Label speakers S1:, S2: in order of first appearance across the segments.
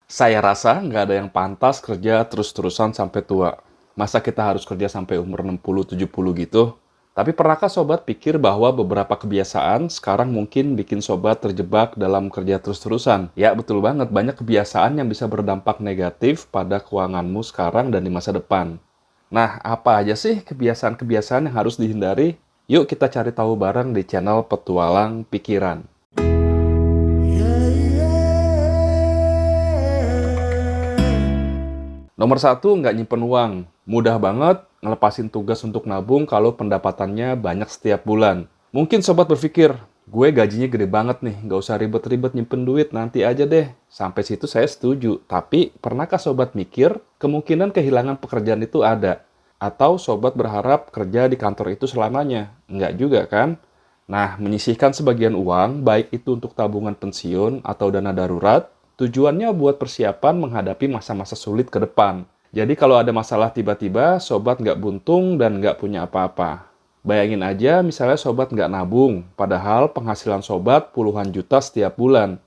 S1: Saya rasa nggak ada yang pantas kerja terus-terusan sampai tua. Masa kita harus kerja sampai umur 60, 70 gitu? Tapi pernahkah sobat pikir bahwa beberapa kebiasaan sekarang mungkin bikin sobat terjebak dalam kerja terus-terusan? Ya, betul banget. Banyak kebiasaan yang bisa berdampak negatif pada keuanganmu sekarang dan di masa depan. Nah, apa aja sih kebiasaan-kebiasaan yang harus dihindari? Yuk kita cari tahu bareng di channel Petualang Pikiran. Nomor satu, nggak nyimpen uang. Mudah banget ngelepasin tugas untuk nabung kalau pendapatannya banyak setiap bulan. Mungkin sobat berpikir, gue gajinya gede banget nih, nggak usah ribet-ribet nyimpen duit, nanti aja deh. Sampai situ saya setuju. Tapi, pernahkah sobat mikir, kemungkinan kehilangan pekerjaan itu ada? Atau sobat berharap kerja di kantor itu selamanya? Nggak juga kan? Nah, menyisihkan sebagian uang, baik itu untuk tabungan pensiun atau dana darurat, tujuannya buat persiapan menghadapi masa-masa sulit ke depan. Jadi kalau ada masalah tiba-tiba, sobat nggak buntung dan nggak punya apa-apa. Bayangin aja misalnya sobat nggak nabung, padahal penghasilan sobat puluhan juta setiap bulan.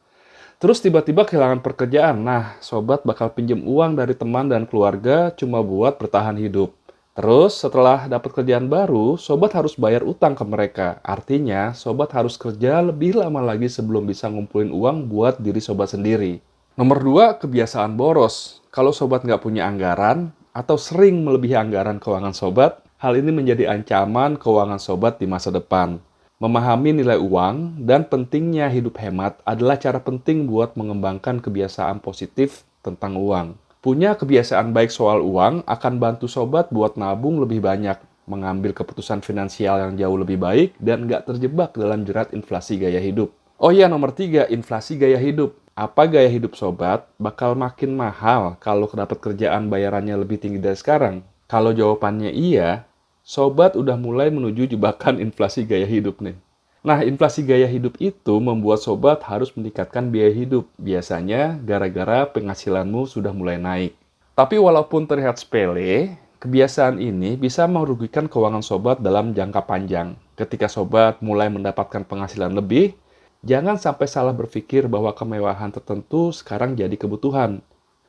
S1: Terus tiba-tiba kehilangan pekerjaan. Nah, sobat bakal pinjem uang dari teman dan keluarga cuma buat bertahan hidup. Terus setelah dapat kerjaan baru, sobat harus bayar utang ke mereka. Artinya, sobat harus kerja lebih lama lagi sebelum bisa ngumpulin uang buat diri sobat sendiri. Nomor dua, kebiasaan boros. Kalau sobat nggak punya anggaran atau sering melebihi anggaran keuangan sobat, hal ini menjadi ancaman keuangan sobat di masa depan. Memahami nilai uang dan pentingnya hidup hemat adalah cara penting buat mengembangkan kebiasaan positif tentang uang. Punya kebiasaan baik soal uang akan bantu sobat buat nabung lebih banyak, mengambil keputusan finansial yang jauh lebih baik, dan nggak terjebak dalam jerat inflasi gaya hidup. Oh iya, nomor tiga, inflasi gaya hidup. Apa gaya hidup sobat bakal makin mahal kalau dapat kerjaan bayarannya lebih tinggi dari sekarang? Kalau jawabannya iya, sobat udah mulai menuju jebakan inflasi gaya hidup nih. Nah, inflasi gaya hidup itu membuat sobat harus meningkatkan biaya hidup. Biasanya gara-gara penghasilanmu sudah mulai naik. Tapi walaupun terlihat sepele, kebiasaan ini bisa merugikan keuangan sobat dalam jangka panjang. Ketika sobat mulai mendapatkan penghasilan lebih, jangan sampai salah berpikir bahwa kemewahan tertentu sekarang jadi kebutuhan.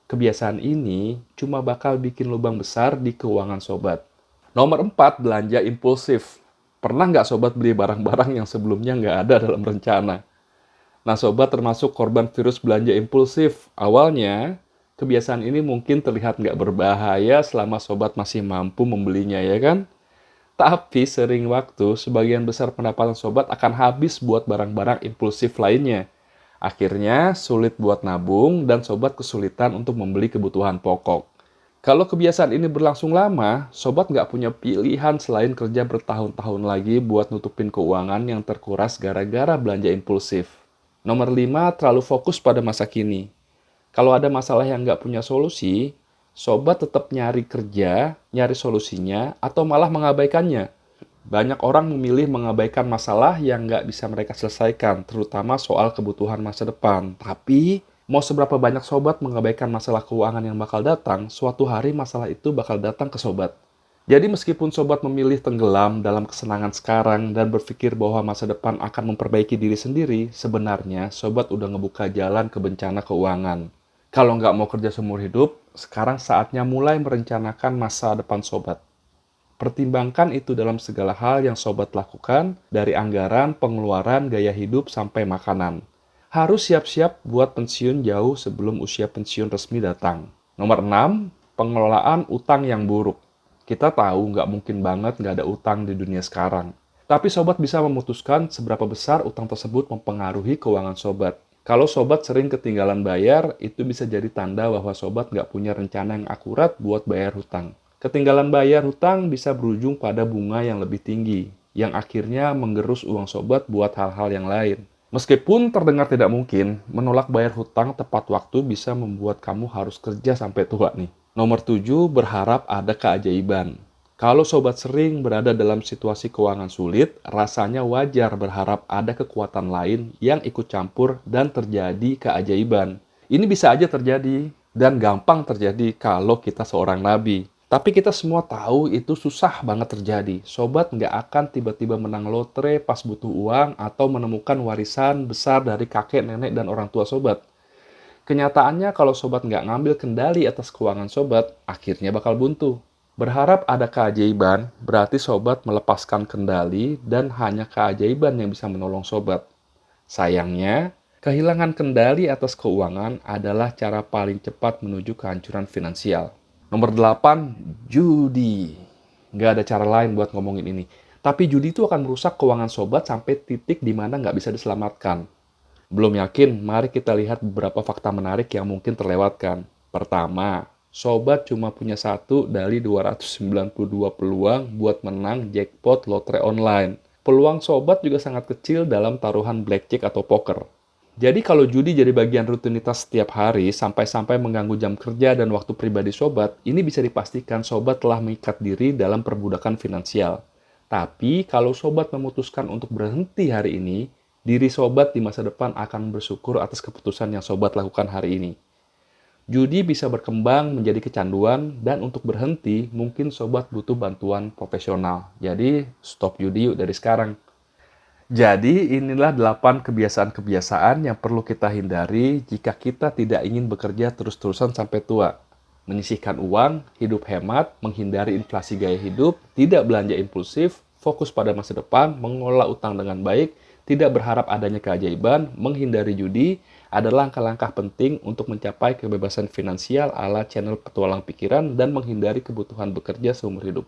S1: Kebiasaan ini cuma bakal bikin lubang besar di keuangan sobat. Nomor 4, belanja impulsif. Pernah nggak sobat beli barang-barang yang sebelumnya nggak ada dalam rencana? Nah, sobat termasuk korban virus belanja impulsif. Awalnya, kebiasaan ini mungkin terlihat nggak berbahaya selama sobat masih mampu membelinya, ya kan? Tapi sering waktu, sebagian besar pendapatan sobat akan habis buat barang-barang impulsif lainnya. Akhirnya, sulit buat nabung dan sobat kesulitan untuk membeli kebutuhan pokok. Kalau kebiasaan ini berlangsung lama, sobat nggak punya pilihan selain kerja bertahun-tahun lagi buat nutupin keuangan yang terkuras gara-gara belanja impulsif. Nomor 5, terlalu fokus pada masa kini. Kalau ada masalah yang nggak punya solusi, sobat tetap nyari kerja, nyari solusinya, atau malah mengabaikannya. Banyak orang memilih mengabaikan masalah yang nggak bisa mereka selesaikan, terutama soal kebutuhan masa depan. Tapi, mau seberapa banyak sobat mengabaikan masalah keuangan yang bakal datang, suatu hari masalah itu bakal datang ke sobat. Jadi meskipun sobat memilih tenggelam dalam kesenangan sekarang dan berpikir bahwa masa depan akan memperbaiki diri sendiri, sebenarnya sobat udah ngebuka jalan ke bencana keuangan. Kalau nggak mau kerja seumur hidup, sekarang saatnya mulai merencanakan masa depan sobat. Pertimbangkan itu dalam segala hal yang sobat lakukan, dari anggaran, pengeluaran, gaya hidup, sampai makanan. Harus siap-siap buat pensiun jauh sebelum usia pensiun resmi datang. Nomor 6, pengelolaan utang yang buruk. Kita tahu nggak mungkin banget nggak ada utang di dunia sekarang. Tapi sobat bisa memutuskan seberapa besar utang tersebut mempengaruhi keuangan sobat. Kalau sobat sering ketinggalan bayar, itu bisa jadi tanda bahwa sobat nggak punya rencana yang akurat buat bayar hutang. Ketinggalan bayar hutang bisa berujung pada bunga yang lebih tinggi, yang akhirnya menggerus uang sobat buat hal-hal yang lain. Meskipun terdengar tidak mungkin, menolak bayar hutang tepat waktu bisa membuat kamu harus kerja sampai tua nih. Nomor 7, berharap ada keajaiban. Kalau sobat sering berada dalam situasi keuangan sulit, rasanya wajar berharap ada kekuatan lain yang ikut campur dan terjadi keajaiban. Ini bisa aja terjadi dan gampang terjadi kalau kita seorang nabi. Tapi kita semua tahu itu susah banget terjadi. Sobat nggak akan tiba-tiba menang lotre pas butuh uang atau menemukan warisan besar dari kakek, nenek, dan orang tua sobat. Kenyataannya kalau sobat nggak ngambil kendali atas keuangan sobat, akhirnya bakal buntu. Berharap ada keajaiban, berarti sobat melepaskan kendali dan hanya keajaiban yang bisa menolong sobat. Sayangnya, kehilangan kendali atas keuangan adalah cara paling cepat menuju kehancuran finansial. Nomor 8, judi. Nggak ada cara lain buat ngomongin ini. Tapi judi itu akan merusak keuangan sobat sampai titik di mana nggak bisa diselamatkan. Belum yakin? Mari kita lihat beberapa fakta menarik yang mungkin terlewatkan. Pertama, sobat cuma punya satu dari 292 peluang buat menang jackpot lotre online. Peluang sobat juga sangat kecil dalam taruhan blackjack atau poker. Jadi kalau judi jadi bagian rutinitas setiap hari sampai-sampai mengganggu jam kerja dan waktu pribadi sobat, ini bisa dipastikan sobat telah mengikat diri dalam perbudakan finansial. Tapi kalau sobat memutuskan untuk berhenti hari ini, diri sobat di masa depan akan bersyukur atas keputusan yang sobat lakukan hari ini. Judi bisa berkembang menjadi kecanduan dan untuk berhenti mungkin sobat butuh bantuan profesional. Jadi stop judi yuk dari sekarang. Jadi inilah 8 kebiasaan-kebiasaan yang perlu kita hindari jika kita tidak ingin bekerja terus-terusan sampai tua. Menyisihkan uang, hidup hemat, menghindari inflasi gaya hidup, tidak belanja impulsif, fokus pada masa depan, mengelola utang dengan baik, tidak berharap adanya keajaiban, menghindari judi, adalah langkah-langkah penting untuk mencapai kebebasan finansial ala channel Petualang Pikiran dan menghindari kebutuhan bekerja seumur hidup.